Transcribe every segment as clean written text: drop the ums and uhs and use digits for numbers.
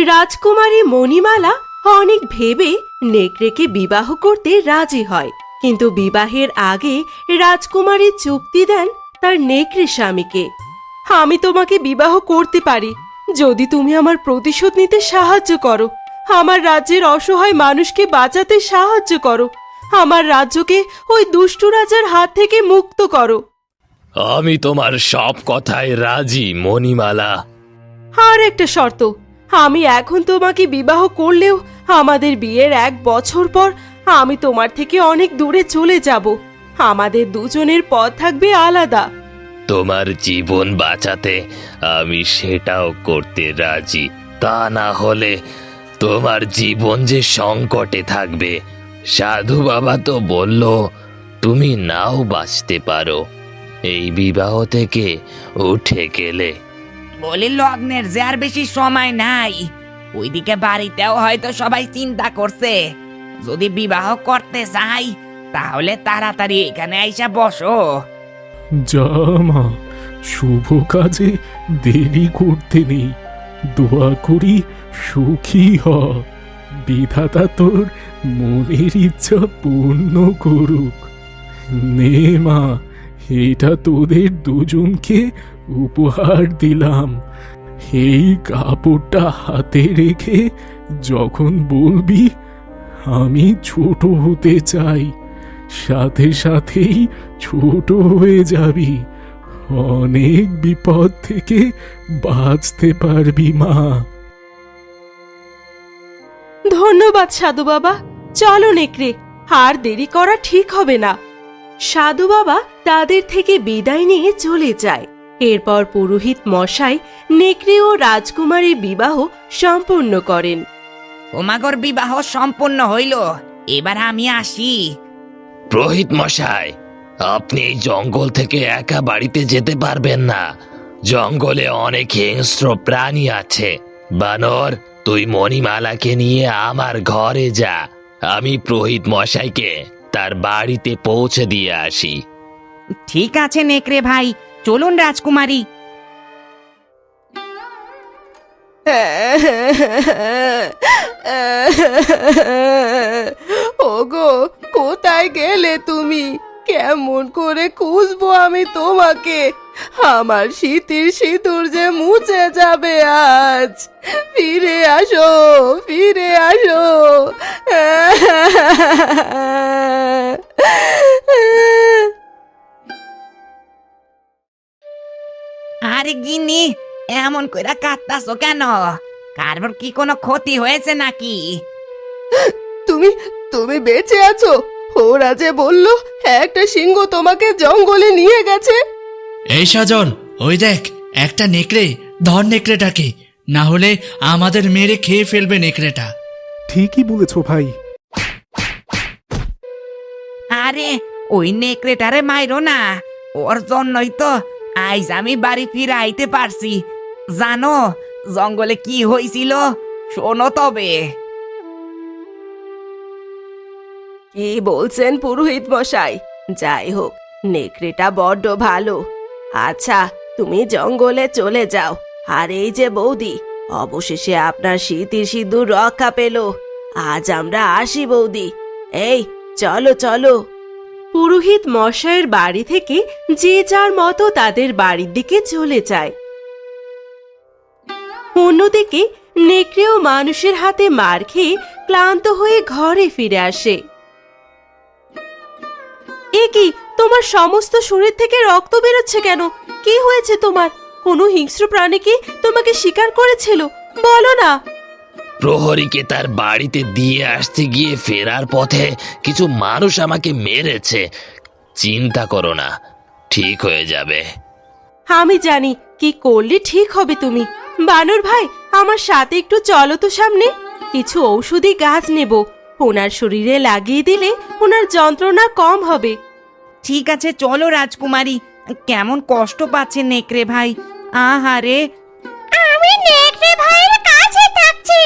রাজকুমারী মণিমালা অনেক ভেবে নেকড়েকে বিবাহ করতে রাজি হয়, কিন্তু বিবাহের আগে রাজকুমারী চুক্তি দেন তার নেকড়ে স্বামীকে। আমি তোমাকে বিবাহ করতে পারি যদি তুমি আমার প্রতিশোধ নিতে সাহায্য করো, আমার রাজ্যের অসহায় মানুষকে বাঁচাতে সাহায্য করো, আমার রাজ্যকে ওই দুষ্টু রাজার হাত থেকে মুক্ত করো। আমি তোমার সব কথায় রাজি মণিমালা। আর একটা শর্ত, আমি এখন তোমাকে বিবাহ করলেও আমাদের বিয়ের 1 বছর পর আমি তোমার থেকে অনেক দূরে চলে যাব। আমাদের দুজনের পথ থাকবে আলাদা। তোমার জীবন বাঁচাতে আমি সেটাও করতে রাজি, তা না হলে তোমার জীবন যে সংকটে থাকবে। সাধু বাবা তো বলল তুমি নাও বাঁচতে পারো এই বিবাহ থেকে উঠে গেলে। বলি লগ্নের যে আর বেশি সময় নাই, ওইদিকে বাড়িতেও হয়তো সবাই চিন্তা করছে। যদি বিবাহ করতে চাই তাহলে তাড়াতাড়ি এখানে আইসা বসো। যা মা, শুভ কাজে দেরি করতে নেই। দোয়া করি সুখী হ, বিধাতা তোর মনের ইচ্ছা পূর্ণ করুক। নে মা, এটা তোদের দুজনকে উপহার দিলাম। এই কাপড়টা হাতে রেখে যখন বলবি আমি ছোট হতে চাই, সাথে সাথেই ছোট হয়ে যাবি। অনেক বিপদ থেকে বাঁচতে পারবি মা। ধন্যবাদ সাধু বাবা। চলো নেকড়ে, আর দেরি করা ঠিক হবে না। সাধু বাবা তাদের থেকে বিদায় নিয়ে চলে যায়। এরপর পুরোহিত মশাই নেকড়ে ও রাজকুমারীর বিবাহ সম্পূর্ণ করেন। তোমাগর বিবাহ সম্পূর্ণ হইল, এবার আমি আসি। পুরোহিত মশাই, আপনি এই জঙ্গল থেকে একা বাড়িতে যেতে পারবেন না। জঙ্গলে অনেক হিংস্র প্রাণী আছে। বানর, তুই মণিমালাকে নিয়ে আমার ঘরে যা, আমি পুরোহিত মশাইকে তার বাড়িতে পৌঁছে দিয়ে আসি। ঠিক আছে নেকড়ে ভাই, চলুন রাজকুমারী। ওগো, কোথায় গেলে তুমি? কেমন করে খুঁজবো আমি তোমাকে? আমার শীতের সিঁদুর যে মুছে যাবে আজ। ফিরে আসো, ফিরে আসো। আরে গিন্নি, এমন কইরা কাঁদতাছো কেন? কারোর কি কোনো ক্ষতি হয়েছে নাকি? তুমি তুমি বেঁচে আছো? ওরা যে বলল একটা সিংহ তোমাকে জঙ্গলে নিয়ে গেছে। এই সাজন, ওই দেখ একটা নেকড়ে, ধর নেকড়েটাকে, না হলে আমাদের মেরে খেয়ে ফেলবে নেকড়েটা। ঠিকই বলেছো ভাই। আরে ওই নেকড়েটারে মাইরো না, ওর জন্যই তো আইজ আমি বাড়ি ফিরে আইতে পারছি। জানো জঙ্গলে কি হয়েছিল? শোনো তবে। কি বলছেন পুরোহিত মশাই? যাই হোক, নেকড়েটা বড্ড ভালো। আচ্ছা, তুমি জঙ্গলে চলে যাও। আর এই যে বৌদি, অবশেষে আপনার শীতের সিঁদুর রক্ষা পেল। আজ আমরা আসি বৌদি। এই চলো চলো। পুরোহিত মশাইয়ের বাড়ি থেকে যে যার মতো তাদের বাড়ির দিকে চলে যায়। অন্যদিকে নেকড়েও মানুষের হাতে মার খেয়ে ক্লান্ত হয়ে ঘরে ফিরে আসে। এ কি, তোমার সমস্ত শরীর থেকে রক্ত বেরোচ্ছে কেন? কি হয়েছে তোমার? কোনো হিংস্র প্রাণী কি তোমাকে শিকার করেছিল? বলো না। প্রহরীকে তার বাড়িতে দিয়ে আসতে গিয়ে ফেরার পথে কিছু মানুষ আমাকে মেরেছে। চিন্তা করো না, ঠিক হয়ে যাবে। আমি জানি কি করলে ঠিক হবে তুমি। বানর ভাই, আমার সাথে একটু চলো তো সামনে। কিছু ঔষধি গাছ নেব, ওনার শরীরে লাগিয়ে দিলে ওনার যন্ত্রণা কম হবে। ঠিক আছে চলো রাজকুমারী। কেমন কষ্ট পাচ্ছে নেকড়ে ভাই, আহারে। আমি নেকড়ে ভাইয়ের কাছে থাকছি,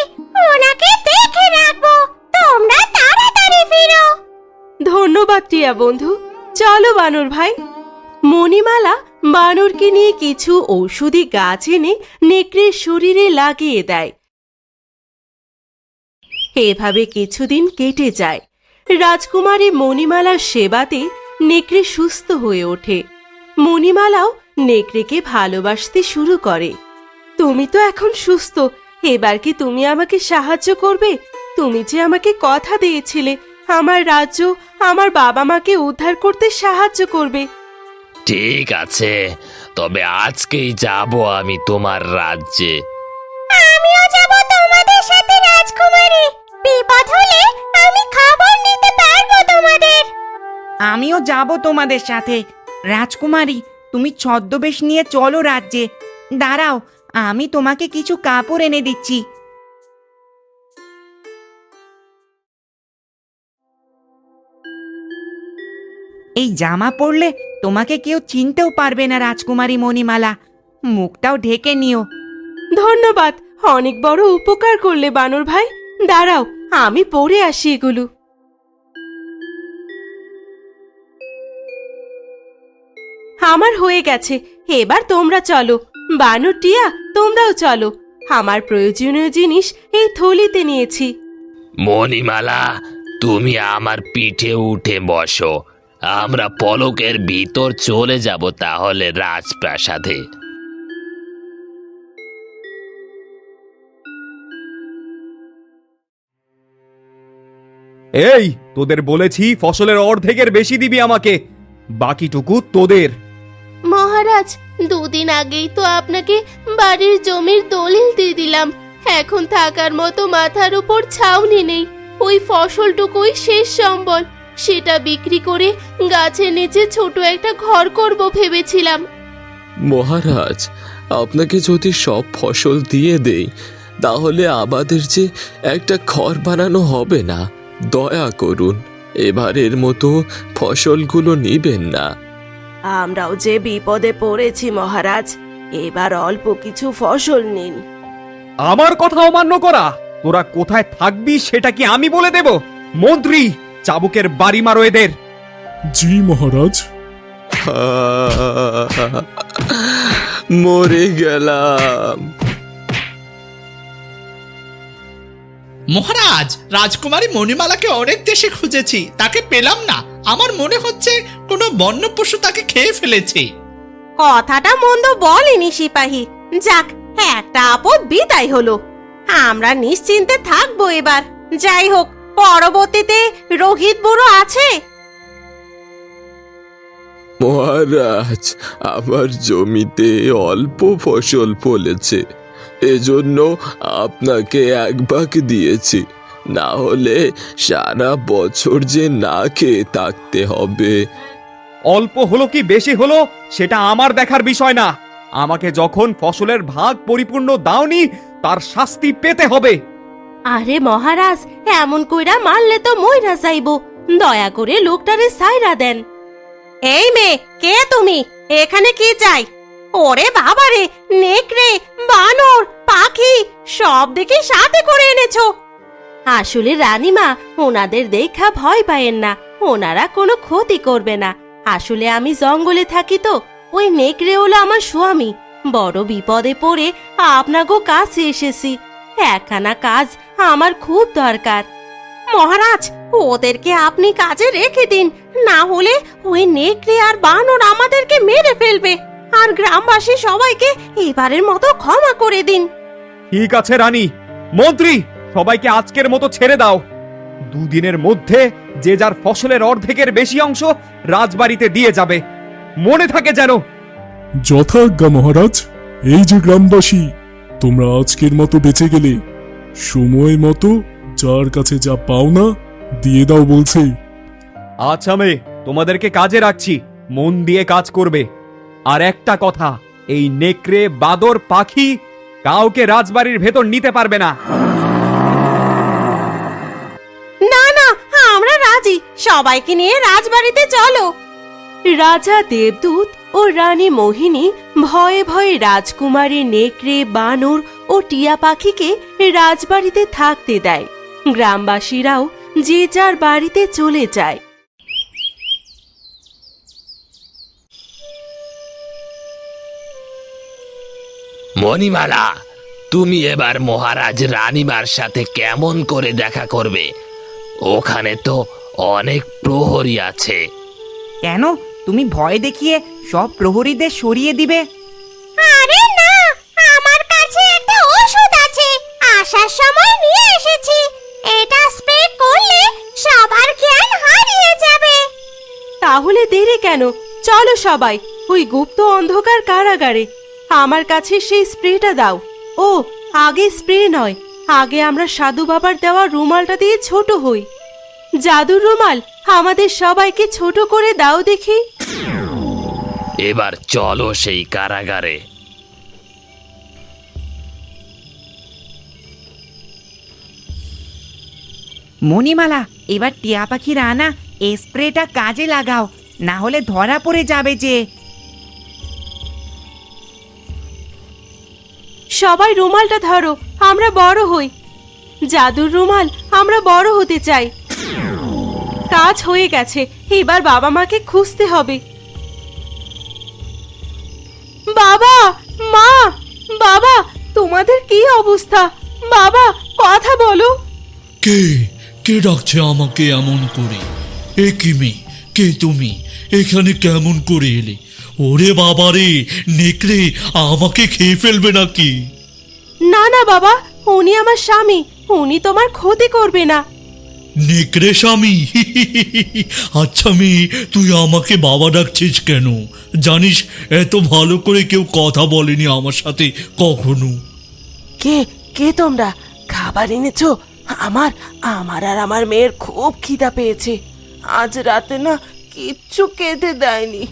ওনাকে দেখে রাখবো। তোমরা তাড়াতাড়ি ফিরো। ধন্যবাদ টিয়া বন্ধু। চলো বানর ভাই। মণিমালা বানরকে নিয়ে কিছু ঔষধি গাছ এনে নেকড়ের শরীরে লাগিয়ে দেয়। এভাবে কিছুদিন কেটে যায়। রাজকুমারী মণিমালার সেবাতে নেকড়ে সুস্থ হয়ে ওঠে। মণিমালাও নেকড়েকে ভালোবাসতে শুরু করে। তুমি তো এখন সুস্থ, এবার কি তুমি আমাকে সাহায্য করবে? তুমি যে আমাকে কথা দিয়েছিলে আমার রাজ্য, আমার বাবা মাকে উদ্ধার করতে সাহায্য করবে। ঠিক আছে, তবে আজকেই যাব আমি তোমার রাজ্যে। আমিও যাব তোমাদের সাথে রাজকুমারী। বিপদ হলে আমি খবর নিতে পারবো তোমাদের। আমিও যাব তোমাদের সাথে। রাজকুমারী, তুমি ছদ্মবেশ নিয়ে চলো রাজ্যে। দাঁড়াও, আমি তোমাকে কিছু কাপড় এনে দিচ্ছি। এই জামা পরলে তোমাকে কেউ চিনতেও পারবে না রাজকুমারী মণিমালা। মুখটাও ঢেকে নিও। ধন্যবাদ, অনেক বড় উপকার করলে বানর ভাই। দাঁড়াও, আমি পরে আসি এগুলো। আমার হয়ে গেছে, এবার তোমরা চলো। বানর টিয়া, তোমরাও চলো। আমার প্রয়োজনীয় জিনিস এই থলিতে নিয়েছি। মণিমালা, তুমি আমার পিঠে উঠে বসো, আমরা পলকের ভিতর চলে যাব তাহলে রাজপ্রাসাদে। এই, তোদের বলেছি ফসলের অর্ধেকের বেশি দিবি আমাকে, বাকিটুকু তোদের। মহারাজ, দুদিন আগেই তো আপনাকে বাড়ির জমির দলিল দিয়ে দিলাম। এখন থাকার মতো মাথার উপর ছাউনি নেই। ওই ফসলটুকুই শেষ সম্বল। সেটা বিক্রি করে গাছের নিচে ছোট একটা ঘর করব ভেবেছিলাম। মহারাজ, আপনাকে যদি সব ফসল দিয়ে দেই তাহলে আমাদের যে একটা ঘর বানানো হবে না। দয়া করুন, এবারের মতো ফসলগুলো নিবেন না। আমরাও যে বিপদে পড়েছি মহারাজ, এবার অল্প কিছু ফসল নিন। আমার কথা অমান্য করা? তোরা কোথায় থাকবি সেটা কি আমি বলে দেব? মন্ত্রী, চাবুকের বাড়ি মারো এদের। জি মহারাজ। মরে গেলাম। মহারাজ, রাজকুমারী মণিমালাকে অনেক দেশে খুঁজেছি, তাকে পেলাম না। আমার মনে হচ্ছে কোনো বন্য পশু তাকে খেয়ে ফেলেছে। কথাটা মন্দ বলেনি সিপাহী। যাক, একটা আপদ বিদায় হলো। আমরা নিশ্চিন্তে থাকবো এবার। যাই হোক, পরবর্তীতে রোহিত বুড়ো আছে। মহারাজ, আমার জমিতে অল্প ফসল ফলেছে, এজন্য আপনাকে এক ভাগ দিয়েছি। না হলে সারা বছর যে না খেয়ে থাকতে হবে। অল্প হলো কি বেশি হলো সেটা আমার দেখার বিষয় না। আমাকে যখন ফসলের ভাগ পরিপূর্ণ দাওনি, তার শাস্তি পেতে হবে। আরে মহারাজ, এমন কইরা মারলে তো মইরা যাইব। দয়া করে লোকটারে সাইরা দেন। এই মেয়ে, কে তুমি? এখানে কি চাই? ওরে বাবারে, নেকড়ে, বানর, পাখি সব দেখে সাথে করে এনেছো। আসলে রানীমা, ওনাদের দেখা ভয় পায়েন না, ওনারা কোনো ক্ষতি করবে না। আসলে আমি জঙ্গলে থাকি তো, ওই নেকড়ে হলো আমার স্বামী। বড় বিপদে পড়ে আপনাগো কাছে এসেছি। একখানা কাজ আমার খুব দরকার। মহারাজ, ওদেরকে আপনি কাজে রেখে দিন, না হলে ওই নেকড়ে আর বানর আমাদেরকে মেরে ফেলবে। আর গ্রামবাসী সবাইকে এবারের মতো ক্ষমা করে দিন। ঠিক আছে রানী। মন্ত্রী, সবাইকে আজকের মতো ছেড়ে দাও। দুদিনের মধ্যে যে যার ফসলের অর্ধেকের বেশি অংশ রাজবাড়িতে দিয়ে যাবে, মনে থাকে যেন। যথাজ্ঞা মহারাজ। এই যে গ্রামবাসী, তোমরা আজকের মতো বেঁচে গেলে। সময় মতো যার কাছে যা পাওনা দিয়ে দাও বলছে। আচ্ছা মেয়ে, তোমাদেরকে কাজে রাখছি, মন দিয়ে কাজ করবে। আর একটা কথা, এই নেকড়ে, বাদর, পাখি কাউকে রাজবাড়ির ভেতর নিতে পারবে না। না না, আমরা রাজি। সবাইকে নিয়ে রাজবাড়িতে চলো। রাজা দেবদূত ও রানী মোহিনী ভয়ে ভয়ে রাজকুমারী নেকড়ে, বানর ও টিয়া পাখিকে রাজবাড়িতে থাকতে দেয়। গ্রামবাসীরাও যে যার বাড়িতে চলে যায়। মণিমালা, তুমি এবার মহারাজ রানীমার সাথে কেমন করে দেখা করবে? ওখানে তো অনেক প্রহরী আছে। কেন তুমি ভয় দেখিয়ে সব প্রহরীদের সরিয়ে দিবে? আরে না, আমার কাছে একটা ওষুধ আছে, আসার সময় নিয়ে এসেছি। এটা স্প্রে করলে সবার জ্ঞান হারিয়ে যাবে। তাহলে দেরি কেন? চলো সবাই ওই গুপ্ত অন্ধকার কারাগারে। আমার কাছে সেই স্প্রেটা দাও। ও, আগে স্প্রে নয়, আগে আমরা সাধু বাবার দেওয়া রুমালটা দিয়ে ছোট হই। জাদুর রুমাল আমাদের সবাইকে ছোট করে দাও দেখি। এবার চলো সেই কারাগারে। মণিমালা, এবার টিয়া পাখির আনা এই স্প্রেটা কাজে লাগাও, না হলে ধরা পড়ে যাবে যে। সবাই রুমালটা ধরো, আমরা বড় হই। জাদুর রুমাল, আমরা বড় হতে চাই। কাজ হয়ে গেছে, এবার বাবা মাকে খুঁজতে হবে। বাবা, মা, বাবা, তোমাদের কি অবস্থা? বাবা, কথা বলো। কে কে ডাকছে আমাকে এমন করে? এ কি মেয়ে, কে তুমি? এখানে কেমন করে এলে? ওরে বাবারে, নেকড়ে আমাকে খেয়ে ফেলবে নাকি? না না বাবা, উনি আমার স্বামী, উনি তোমার ক্ষতি করবে না। নেকড়ে স্বামী? আচ্ছা মেয়ে, তুই আমাকে বাবা ডাকছিস কেন? জানিস এত ভালো করে কেউ কথা বলেনি আমার সাথে কখনো। কে কে তোমরা? খাবার এনেছো? আমার আমার আর আমার মেয়ের খুব খিদা পেয়েছে। আজ রাতে না কিচ্ছু খেতে দেয়নি।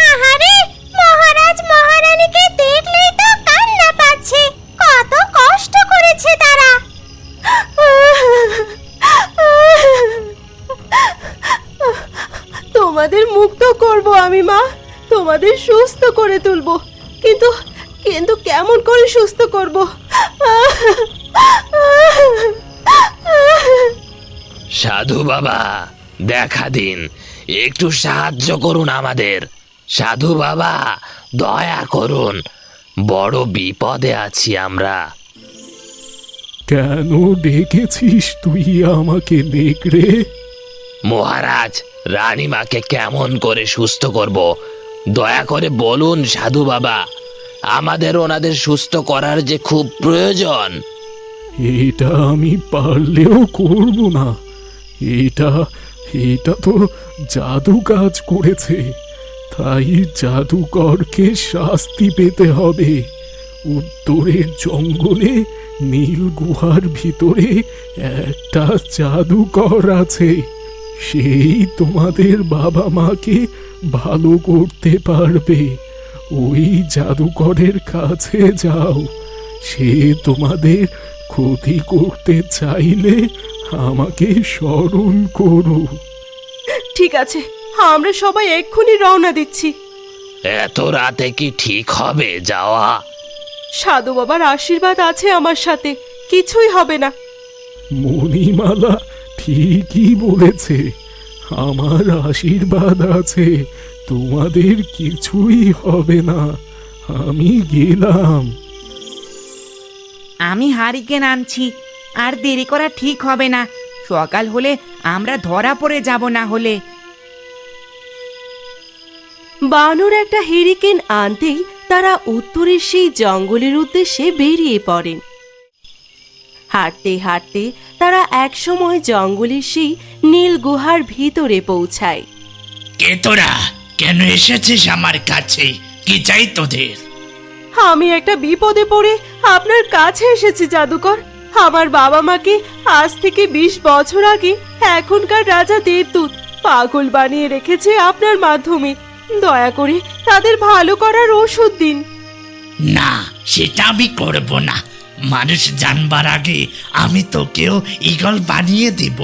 আহারে, মহারাজ মহারানীকে দেখলেই তো কান্না পাচ্ছে। কত কষ্ট করেছে তারা। তোমাদের মুক্ত করব আমি মা, তোমাদের সুস্থ করে তুলবো। কিন্তু কিন্তু কেমন করে সুস্থ করব? সাধু বাবা, দেখা দিন, একটু সাহায্য করুন আমাদের। সাধু বাবা, দয়া করুন, বড় বিপদে আছি আমরা। কেন ডেকেছিস তুই আমাকে নেকড়ে? মহারাজ, রানীমাকে কেমন করে সুস্থ করব? দয়া করে বলুন সাধু বাবা, আমাদের ওনাদের সুস্থ করার যে খুব প্রয়োজন। এটা আমি পারলেও করব না। এটা এটা তো জাদু কাজ করেছে, তাই জাদুকরকে শাস্তি পেতে হবে। উত্তরের জঙ্গলে নীল গুহার ভিতরে একটা জাদুকর আছে, সেই তোমাদের বাবা মাকে ভালো করতে পারবে। ওই জাদুকরের কাছে যাও, সে তোমাদের ক্ষতি করতে চাইলে আমাকে স্মরণ করো। ঠিক আছে, আমরা সবাই এক্ষুনি রওনা দিচ্ছি। এত রাতে কি ঠিক হবে যাওয়া? সাধু বাবার আশীর্বাদ আছে আমার সাথে, কিছুই হবে না। মণিমালা ঠিকই বলেছে, আমার আশীর্বাদ আছে, তোমাদের কিছুই হবে না। আমি গেলাম। আমি হারিকেন আনছি, আর দেরি করা ঠিক হবে না। সকাল হলে আমরা ধরা পড়ে যাব না হলে। বানর একটা হেরিকেন আনতেই তারা উত্তরের সেই জঙ্গলের উদ্দেশ্যে বেরিয়ে পড়েন। হাঁটতে হাঁটতে তারা একসময় জঙ্গলের সেই নীল গুহার ভিতরে পৌঁছায়। কে তোরা? কেন এসেছিস আমার কাছে? কি চাই তোদের? আমি একটা বিপদে পড়ে আপনার কাছে এসেছি জাদুকর। আমার বাবা মাকে আজ থেকে 20 বছর আগে এখনকার রাজা দেবদূত পাগল বানিয়ে রেখেছে আপনার মাধ্যমে। দয়া করে তাদের ভালো করার ওষুধ দিন। না, সেটা আমি করব না। মানুষ জানবার আগে আমি তোকেও ঈগল বানিয়ে দেব।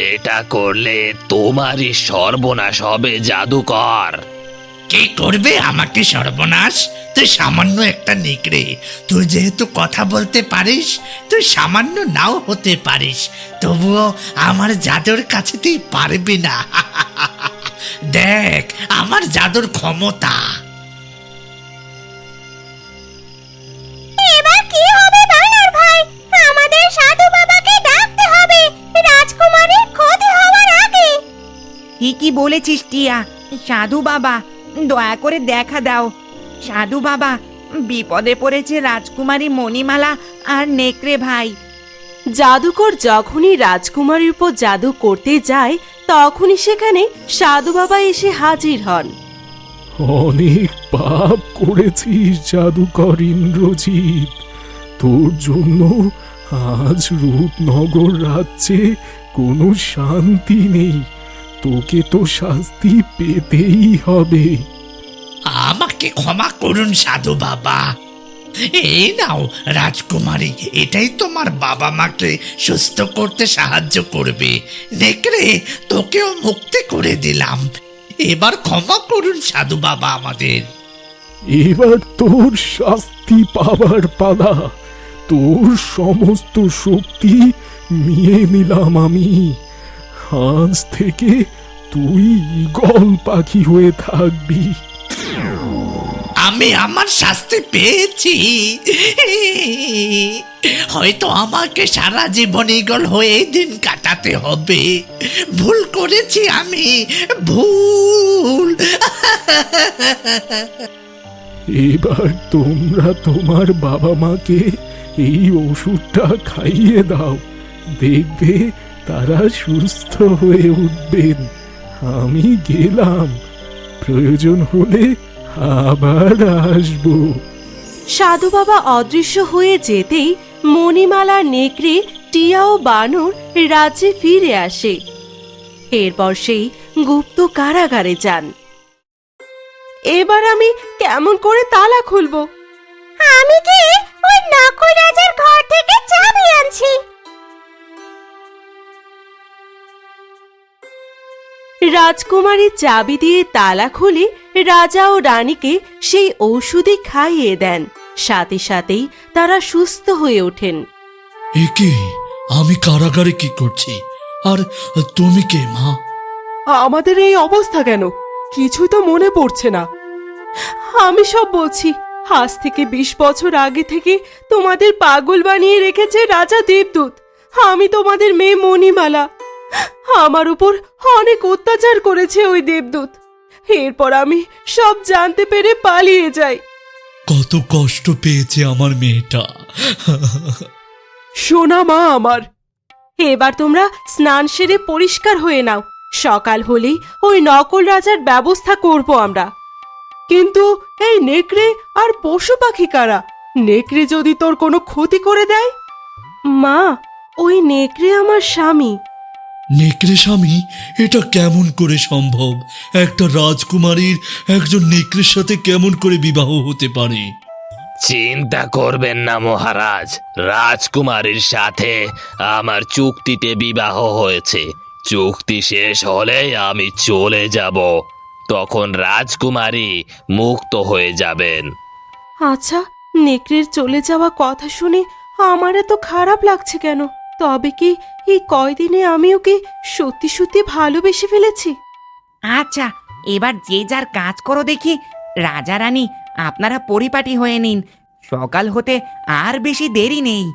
এটা করলে তোমারই সর্বনাশ হবে জাদুকর। কে করবে আমাকে সর্বনাশ? তুই সামান্য একটা নেকড়ে। তুই যেহেতু কথা বলতে পারিস, তুই সামান্য নাও হতে পারিস, তবুও আমার জাদুর কাছে তুই পারবি না। দেখ আমার জাদুর ক্ষমতা। ঠিকই বলেছিস টিয়া। সাধু বাবা, দয়া করে দেখা দাও। সাধু বাবা, বিপদে পড়েছে রাজকুমারী মণিমালা আর নেকড়ে ভাই। জাদুকর যখনই রাজকুমারীর উপর জাদু করতে যায় তখনই সেখানে সাধু বাবা এসে হাজির হন। অনেক পাপ করেছিস জাদুকর ইন্দ্রজিৎ, তোর জন্য আজ রূপনগর রাজ্যে কোনো শান্তি নেই। তোকে তো শাস্তি পেতেই হবে। আমাকে ক্ষমা করুন সাধু বাবা। এই নাও রাজকুমারী, এটাই তোমার বাবা মাকে সুস্থ করতে সাহায্য করবে। নেকড়ে, তোকেও মুক্তি করে দিলাম। এবার ক্ষমা করুন সাধু বাবা আমাদের। এবার তোর শাস্তি পাবার পালা। তোর সমস্ত শক্তি নিয়ে নিলাম আমি। আজ থেকে তুই ঈগল পাখি হয়ে থাকবি। আমি আমার শাস্তি পেয়েছি। হয়তো আমাকে সারা জীবন ঈগল হয়ে দিন কাটাতে হবে। ভুল করেছি আমি, ভুল। এবার তোমরা তোমার বাবা মাকে এই ওষুধটা খাইয়ে দাও, দেখবে তারা সুস্থ হয়ে উঠবেন। আমি গেলাম, প্রয়োজন হলে আবার আসবো। সাধু বাবা অদৃশ্য হয়ে যেতেই মণিমালা, নেকড়ে, টিয়া ও বানর রাজ্যে ফিরে আসে। এরপর সেই গুপ্ত কারাগারে যান। এবার আমি কেমন করে তালা খুলবো? আমি কি ওই নকুল রাজার ঘর থেকে চাবি আনছি। রাজকুমারী চাবি দিয়ে তালা খুলে রাজা ও রানীকে সেই ঔষধি খাইয়ে দেন। সাথে সাথেই তারা সুস্থ হয়ে ওঠেন। একে আমি কারাগারে কি করছি? আর তুমি কে মা? আমাদের এই অবস্থা কেন? কিছুই তো মনে পড়ছে না। আমি সব বলছি। আজ থেকে 20 বছর আগে থেকে তোমাদের পাগল বানিয়ে রেখেছে রাজা দেবদূত। আমি তোমাদের মেয়ে মণিমালা। আমার উপর অনেক অত্যাচার করেছে ওই দেবদূত। এরপর আমি সব জানতে পেরে পালিয়ে যাই। কত কষ্ট পেয়েছে আমার মেয়েটা। সোনা মা আমার, এবার তোমরা স্নান সেরে পরিষ্কার হয়ে নাও। সকাল হলেই ওই নকল রাজার ব্যবস্থা করব আমরা। কিন্তু এই নেকড়ে আর পশু পাখি কারা? নেকড়ে যদি তোর কোনো ক্ষতি করে দেয়? মা, ওই নেকড়ে আমার স্বামী। নেকড়ে স্বামী? এটা কেমন করে সম্ভব? একটা রাজকুমারীর একজন নেকড়ের সাথে কেমন করে বিবাহ হতে পারে? চিন্তা করবেন না মহারাজ, রাজকুমারীর সাথে আমার চুক্তিতে বিবাহ হয়েছে। চুক্তি শেষ হলে আমি চলে যাব, তখন রাজকুমারী মুক্ত হয়ে যাবেন। আচ্ছা, নেকড়ের চলে যাওয়া কথা শুনে আমার এত খারাপ লাগছে কেন? তবে কি এই কয়দিনে আমি ওকে সত্যি সত্যি ভালোবেসে ফেলেছি? আচ্ছা, এবার যে যার কাজ করো দেখি। রাজা রানী, আপনারা পরিপাটি হয়ে নিন। সকাল হতে আর বেশি দেরি নেই।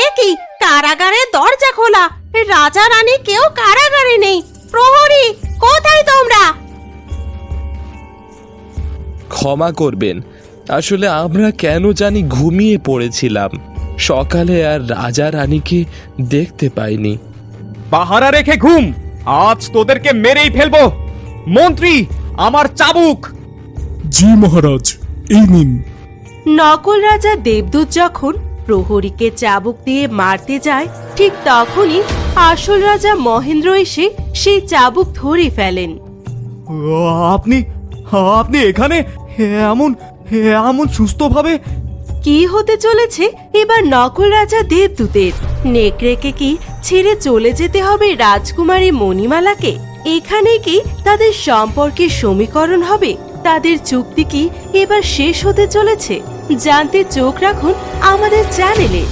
এ কি, কারাগারের দরজা খোলা, রাজা রানী কেউ কারাগারে নেই। প্রহরী, কোথায় তোমরা? ক্ষমা করবেন, আসলে আমরা কেন জানি ঘুমিয়ে পড়েছিলাম। সকালে আর রাজা রানীকে দেখতে পাইনি। পাহারা রেখে ঘুম, আজ তোদেরকে মেরেই ফেলবো। মন্ত্রী, আমার চাবুক। জি মহারাজ, এই নিন। নকল রাজা দেবদূত যখন প্রহরীকে চাবুক দিয়ে মারতে যায়, ঠিক তখনই আসল রাজা মহেন্দ্র এসে সেই চাবুক ধরে ফেলেন। আপনি আপনি এখানে এমন এমন সুস্থভাবে? কি হতে চলেছে এবার নকল রাজা দেবদূতের? নেকড়েকে কি ছেড়ে চলে যেতে হবে রাজকুমারী মণিমালাকে? এখানে কি তাদের সম্পর্কের সমীকরণ হবে? তাদের চুক্তি কি এবার শেষ হতে চলেছে? জানতে চোখ রাখুন আমাদের চ্যানেলে।